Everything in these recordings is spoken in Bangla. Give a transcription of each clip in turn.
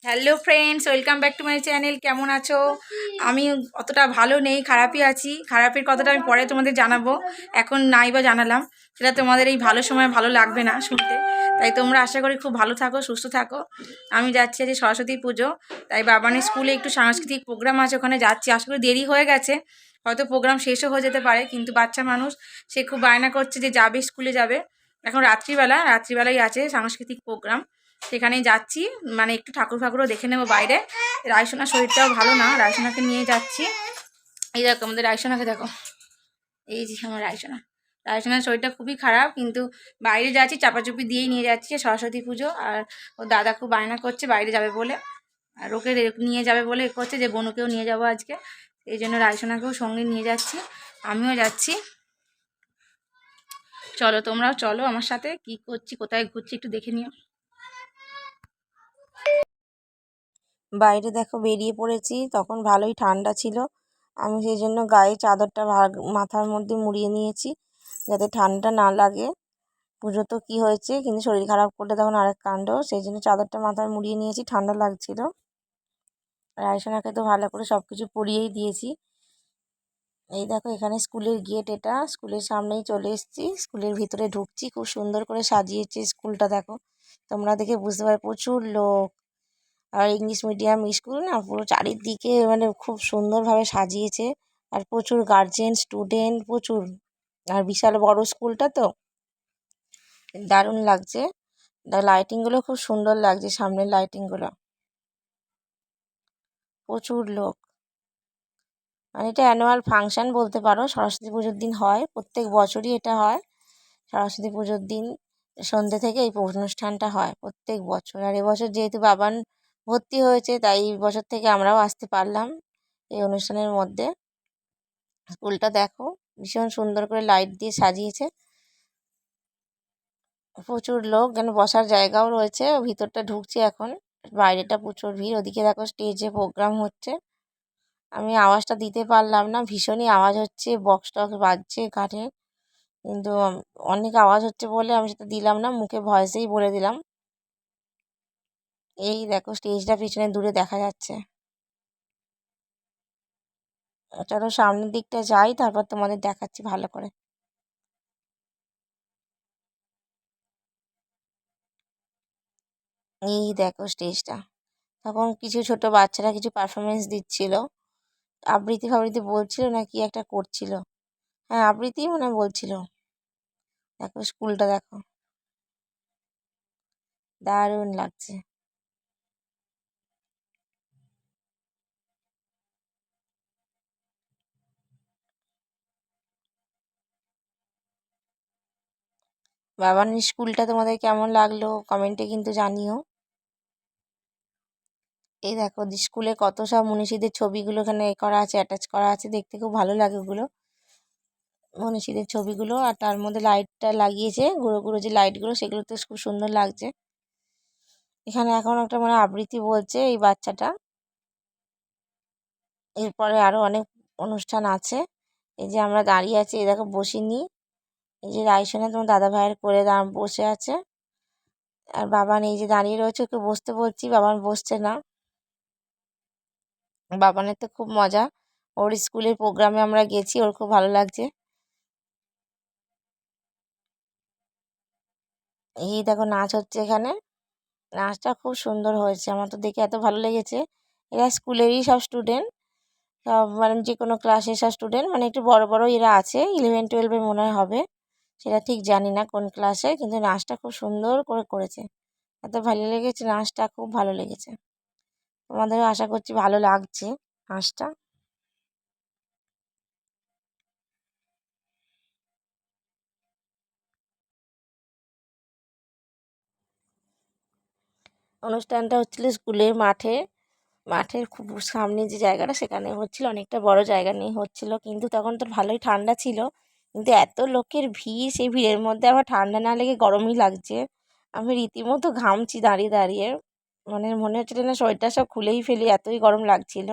Hello friends, welcome back to my channel. কেমন আছো? আমি অতটা ভালো নেই, খারাপই আছি। খারাপের কথাটা আমি পরে তোমাদের জানাবো, এখন নাই বা জানালাম। সেটা তোমাদের এই ভালো সময় ভালো লাগবে না শুনতে। তাই তোমরা আশা করি খুব ভালো থাকো, সুস্থ থাকো। আমি যাচ্ছি আজ সরস্বতী পুজো, তাই বাবানের স্কুলে একটু সাংস্কৃতিক প্রোগ্রাম আছে, ওখানে যাচ্ছি। আশা করি দেরি হয়ে গেছে, হয়তো প্রোগ্রাম শেষও হয়ে যেতে পারে, কিন্তু বাচ্চা মানুষ সে খুব বায়না করছে যে যাবে, স্কুলে যাবে। এখন রাত্রিবেলায় আছে সাংস্কৃতিক প্রোগ্রাম, সেখানেই যাচ্ছি। মানে একটু ঠাকুর ফাকুরও দেখে নেবো বাইরে। রায়সোনার শরীরটাও ভালো না, রায়সোনাকে নিয়ে যাচ্ছি। এই দেখো আমাদের রায়সোনাকে দেখো, এই যে আমার রায়সোনার শরীরটা খুবই খারাপ, কিন্তু বাইরে যাচ্ছি, চাপাচুপি দিয়েই নিয়ে যাচ্ছি। সরস্বতী পুজো, আর ও দাদা খুব বায়না করছে বাইরে যাবে বলে, আর ওকে নিয়ে যাবে বলে করছে যে বনুকেও নিয়ে যাবো আজকে। এই জন্য রায়সোনাকেও সঙ্গে নিয়ে যাচ্ছি, আমিও যাচ্ছি। চলো, তোমরাও চলো আমার সাথে। কি করছি, কোথায় ঘুরছি একটু দেখে নিও। বাইরে দেখো বেরিয়ে পড়েছি, তখন ভালোই ঠান্ডা ছিল। আমি সেই জন্য গায়ে চাদরটা মাথার মধ্যে মুড়িয়ে নিয়েছি, যাতে ঠান্ডা না লাগে। পুজো তো কী হয়েছে, কিন্তু শরীর খারাপ করলে তখন আরেক কাণ্ড। সেই জন্য চাদরটা মাথায় মুড়িয়ে নিয়েছি, ঠান্ডা লাগছিল। রায়সোনাকে তো ভালো করে সব কিছু পরিয়েই দিয়েছি। এই দেখো এখানে স্কুলের গেট, এটা স্কুলের সামনেই চলে এসেছি। স্কুলের ভিতরে ঢুকছি, খুব সুন্দর করে সাজিয়েছে স্কুলটা। দেখো তোমরা দেখে বুঝতে পারো, প্রচুর লোক। আর ইংলিশ মিডিয়াম স্কুল না, পুরো চারিদিকে মানে খুব সুন্দরভাবে সাজিয়েছে। আর প্রচুর গার্জেন, স্টুডেন্ট প্রচুর। আর বিশাল বড় স্কুলটা তো, দারুণ লাগছে। লাইটিংগুলো খুব সুন্দর লাগছে, সামনের লাইটিংগুলো। প্রচুর লোক, মানে এটা অ্যানুয়াল ফাংশন বলতে পারো। সরস্বতী পুজোর দিন হয়, প্রত্যেক বছরই এটা হয়। সরস্বতী পুজোর দিন সন্ধ্যে থেকে এই অনুষ্ঠানটা হয় প্রত্যেক বছর। আর এবছর যেহেতু বাবান ভর্তি হয়েছে, তাই এই বছর থেকে আমরাও আসতে পারলাম এই অনুষ্ঠানের মধ্যে। স্কুলটা দেখো ভীষণ সুন্দর করে লাইট দিয়ে সাজিয়েছে। প্রচুর লোক, যেন বসার জায়গাও রয়েছে। ভিতরটা ঢুকছি এখন, বাইরেটা প্রচুর ভিড়। ওদিকে দেখো স্টেজে প্রোগ্রাম হচ্ছে। আমি আওয়াজটা দিতে পারলাম না, ভীষণই আওয়াজ হচ্ছে, বক্স টক্স বাজছে কানে। কিন্তু অনেক আওয়াজ হচ্ছে বলে আমি সেটা দিলাম না, মুখে ভয়েসেই বলে দিলাম। এই দেখো স্টেজটা পিছনে দূরে দেখা যাচ্ছে। চলো সামনের দিকটা যাই, তারপর তোমাদের দেখাচ্ছি ভালো করে। এই দেখো স্টেজটা। তখন কিছু ছোট বাচ্চারা কিছু পারফরমেন্স দিচ্ছিল, আবৃত্তি ফাবৃত্তি বলছিল না কি একটা করছিল। হ্যাঁ, আবৃত্তি মনে হয় বলছিল। দেখো স্কুলটা দেখো, দারুণ লাগছে। বাবার স্কুলটা তোমাদের কেমন লাগলো কমেন্টে কিন্তু জানিও। এই দেখো স্কুলে কত সব মনীষীদের ছবিগুলো এখানে করা আছে, অ্যাটাচ করা আছে, দেখতে খুব ভালো লাগে ওগুলো মনীষীদের ছবিগুলো। আর তার মধ্যে লাইটটা লাগিয়েছে, গুঁড়ো গুঁড়ো যে লাইটগুলো, সেগুলো তো খুব সুন্দর লাগছে। এখানে এখন একটা মানে আবৃত্তি বলছে এই বাচ্চাটা। এরপরে আরো অনেক অনুষ্ঠান আছে। এই যে আমরা দাঁড়িয়ে আছি, এই দেখো বসিনি। এই যে রাইসোনা তোমার দাদা ভাইয়ের কোলে বসে আছে। আর বাবান এই যে দাঁড়িয়ে রয়েছে, ওকে বসতে বলছি, বাবান বসছে না। বাবানের তো খুব মজা, ওর স্কুলের প্রোগ্রামে আমরা গেছি, ওর খুব ভালো লাগছে। এই দেখো নাচ হচ্ছে এখানে, নাচটা খুব সুন্দর হয়েছে, আমার তো দেখে এত ভালো লেগেছে। এরা স্কুলেরই সব স্টুডেন্ট, সব মানে যে কোনো ক্লাসের সব স্টুডেন্ট, মানে একটু বড় বড় এরা আছে, 11-12 মনে হয় হবে, সেটা ঠিক জানি না কোন ক্লাসে। কিন্তু নাচটা খুব সুন্দর করে করেছে, এত ভালো লেগেছে, নাচটা খুব ভালো লেগেছে। তোমাদেরও আশা করছি ভালো লাগছে নাচটা। অনুষ্ঠানটা হচ্ছিল স্কুলের মাঠে, মাঠের খুব সামনে যে জায়গাটা, সেখানে হচ্ছিল, অনেকটা বড় জায়গা নিয়ে হচ্ছিল। কিন্তু তখন তো ভালোই ঠান্ডা ছিল, কিন্তু এত লোকের ভিড়, সেই ভিড়ের মধ্যে আবার ঠান্ডা না লেগে গরমই লাগছে। আমি রীতিমতো ঘামছি দাঁড়িয়ে দাঁড়িয়ে, মানে মনে হচ্ছিল না সোয়েটার সব খুলেই ফেলি, এতই গরম লাগছিল,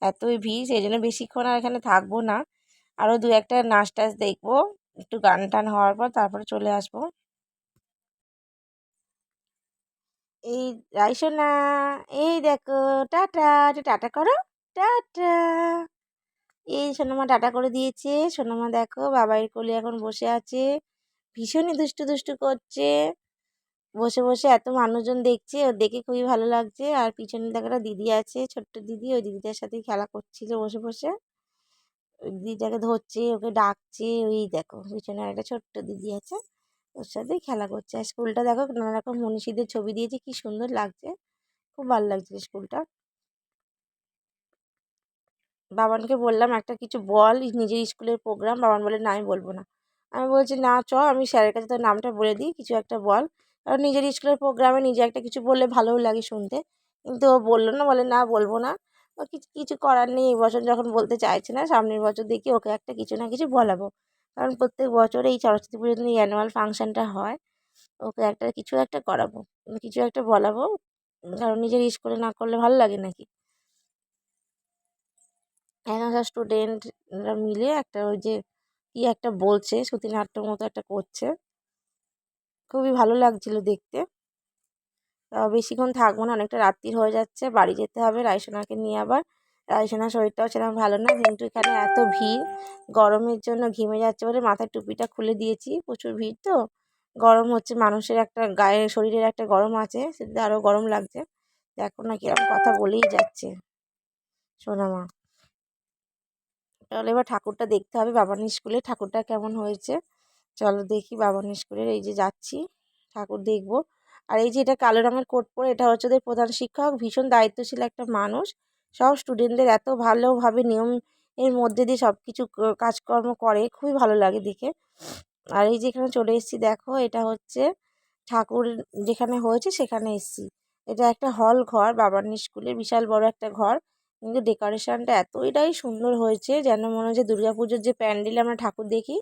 এতই ভিড়। সেই জন্য বেশিক্ষণ আর এখানে থাকবো না, আরও দু একটা নাচ টাচ দেখবো, একটু গান টান হওয়ার পর তারপরে চলে আসবো। এই রাইসোনা, এই দেখো টাটা, টাটা করো, টাটা। এই সোনামা টাটা করে দিয়েছে। সোনামা দেখো বাবাইয়ের কোলে এখন বসে আছে, ভীষণই দুষ্টু দুষ্টু করছে। বসে বসে এত মানুষজন দেখছে, ওর দেখে খুবই ভালো লাগছে। আর পিছনে দেখো একটা দিদি আছে, ছোট্ট দিদি, ওই দিদিটার সাথেই খেলা করছিল বসে বসে। ওই দিদিটাকে ধরছে, ওকে ডাকছে। ওই দেখো পিছনে একটা ছোট্ট দিদি আছে, ওর সাথেই খেলা করছে। আর স্কুলটা দেখো নানা রকম মনীষীদের ছবি দিয়েছে, কি সুন্দর লাগছে, খুব ভালো লাগছে স্কুলটা। বাবানকে বললাম একটা কিছু বল নিজের স্কুলের প্রোগ্রাম, বাবান বলে না আমি বলবো না। আমি বলছি না চ, আমি স্যারের কাছে তোর নামটা বলে দিই, কিছু একটা বল। কারণ নিজের স্কুলের প্রোগ্রামে নিজে একটা কিছু বললে ভালোও লাগে শুনতে। কিন্তু ও বললো না, বলে না বলবো না। ও কিছু কিছু করার নেই, এই বছর যখন বলতে চাইছে না, সামনের বছর দেখি ওকে একটা কিছু না কিছু বলাবো। কারণ প্রত্যেক বছর এই সরস্বতী পুজোর দিন এই অ্যানুয়াল ফাংশনটা হয়, ওকে একটা কিছু একটা করাবো, কিছু একটা বলাবো। কারণ নিজের স্কুলে না করলে ভালো লাগে নাকি। এখন সব স্টুডেন্টরা মিলে একটা ওই যে কি একটা বলছে, শ্রুতিনাট্যর মতো একটা করছে, খুবই ভালো লাগছিল দেখতে। বেশিক্ষণ থাকবো না, অনেকটা রাত্রির হয়ে যাচ্ছে, বাড়ি যেতে হবে রাইসোনাকে নিয়ে আবার। রাইসোনার শরীরটাও সেরকম ভালো না, কিন্তু এখানে এত ভিড়, গরমের জন্য ঘেমে যাচ্ছে বলে মাথার টুপিটা খুলে দিয়েছি, প্রচুর ভিড় তো, গরম হচ্ছে, মানুষের একটা গায়ে শরীরের একটা গরম আছে, সেটা আরও গরম লাগছে। দেখো না কিরকম কথা বলেই যাচ্ছে সোনামা। তাহলে এবার ঠাকুরটা দেখতে হবে, বাবানী স্কুলে ঠাকুরটা কেমন হয়েছে। চলো দেখি বাবানী স্কুলের, এই যে যাচ্ছি ঠাকুর দেখবো। আর এই যে এটা কালো রঙের কোট পরে, এটা হচ্ছে ওদের প্রধান শিক্ষক, ভীষণ দায়িত্বশীল একটা মানুষ, সব স্টুডেন্টদের এত ভালোভাবে নিয়ম এর মধ্যে দিয়ে সব কিছু কাজকর্ম করে, খুবই ভালো লাগে দেখে। আর এই যে এখানে চলে এসেছি, দেখো এটা হচ্ছে ঠাকুর যেখানে হয়েছে সেখানে এসেছি। এটা একটা হল ঘর, বাবানী স্কুলের বিশাল বড় একটা ঘর, কিন্তু ডেকোরেশনটা এতটাই সুন্দর হয়েছে যেন মনে হচ্ছে দুর্গাপুজোর যে প্যান্ডেলে আমরা ঠাকুর দেখি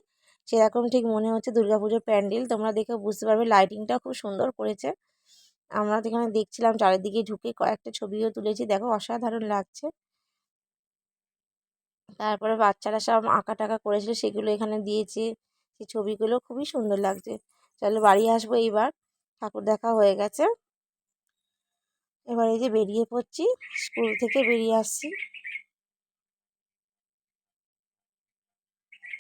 সেরকম ঠিক মনে হচ্ছে দুর্গাপুজোর প্যান্ডেল। তোমরা দেখে বুঝতে পারবে, লাইটিংটা খুব সুন্দর করেছে। আমরা তো এখানে দেখছিলাম, চারিদিকে ঢুকে কয়েকটা ছবিও তুলেছি, দেখো অসাধারণ লাগছে। তারপরে বাচ্চারা সব আঁকা টাকা করেছিল, সেগুলো এখানে দিয়েছে, সেই ছবিগুলো খুবই সুন্দর লাগছে। চলো বাড়ি আসবো এইবার, ঠাকুর দেখা হয়ে গেছে। এবার এই যে বেরিয়ে পড়ছি, স্কুল থেকে বেরিয়ে আসছি,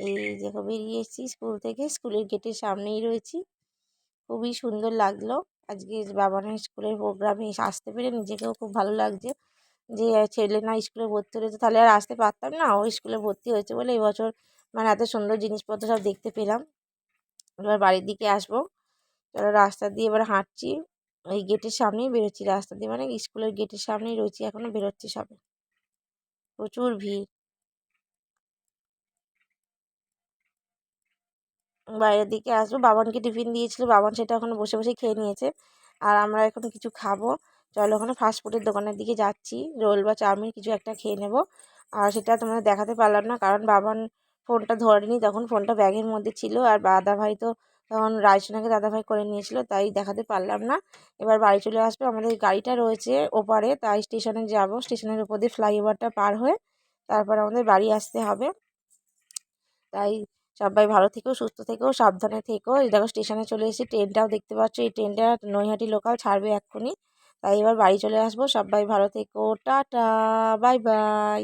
এই দেখো বেরিয়ে এসেছি স্কুল থেকে, স্কুলের গেটের সামনেই রয়েছি। খুবই সুন্দর লাগলো আজকে বাবানের স্কুলের প্রোগ্রামে আসতে পেরে, নিজেকেও খুব ভালো লাগছে যে ছেলে না স্কুলে ভর্তি হয়েছে, তাহলে আর আসতে পারতাম না, ও স্কুলে ভর্তি হয়েছে বলে এবছর মানে এত সুন্দর জিনিসপত্র সব দেখতে পেলাম। এবার বাড়ির দিকে আসবো, চলো রাস্তা দিয়ে এবার হাঁটছি, ওই গেটের সামনেই বেরোচ্ছি, রাস্তা দিয়ে মানে স্কুলের গেটের সামনেই রয়েছি, এখনো বেরোচ্ছি সবে, প্রচুর ভিড়। বাইরের দিকে আসবো, বাবানকে টিফিন দিয়েছিল, বাবান সেটা ওখানে বসে বসে খেয়ে নিয়েছে। আর আমরা এখন কিছু খাবো, চলো ওখানে ফাস্টফুডের দোকানের দিকে যাচ্ছি, রোল বা চাউমিন কিছু একটা খেয়ে নেব। আর সেটা তোমাদের দেখাতে পারলাম না, কারণ বাবান ফোনটা ধরেনি, তখন ফোনটা ব্যাগের মধ্যে ছিল, আর দাদাভাই তো তখন রায়সোনাকে দাদাভাই করে নিয়েছিল, তাই দেখাতে পারলাম না। এবার বাড়ি চলে আসবে, আমাদের গাড়িটা রয়েছে ওপারে, তাই স্টেশনে যাব, স্টেশনের উপর দিয়ে ফ্লাইওভারটা পার হয়ে তারপর আমাদের বাড়ি আসতে হবে। তাই সবাই ভালো থেকো, সুস্থ থেকো, সাবধানে থেকো। এই দেখো স্টেশনে চলে এসেছি, ট্রেনটাও দেখতে পাচ্ছ, এই ট্রেনটা নৈহাটি লোকাল ছাড়বে এক্ষুনি। তাই এবার বাড়ি চলে আসবো, সবাই ভালো থেকো, টাটা, বাই বাই।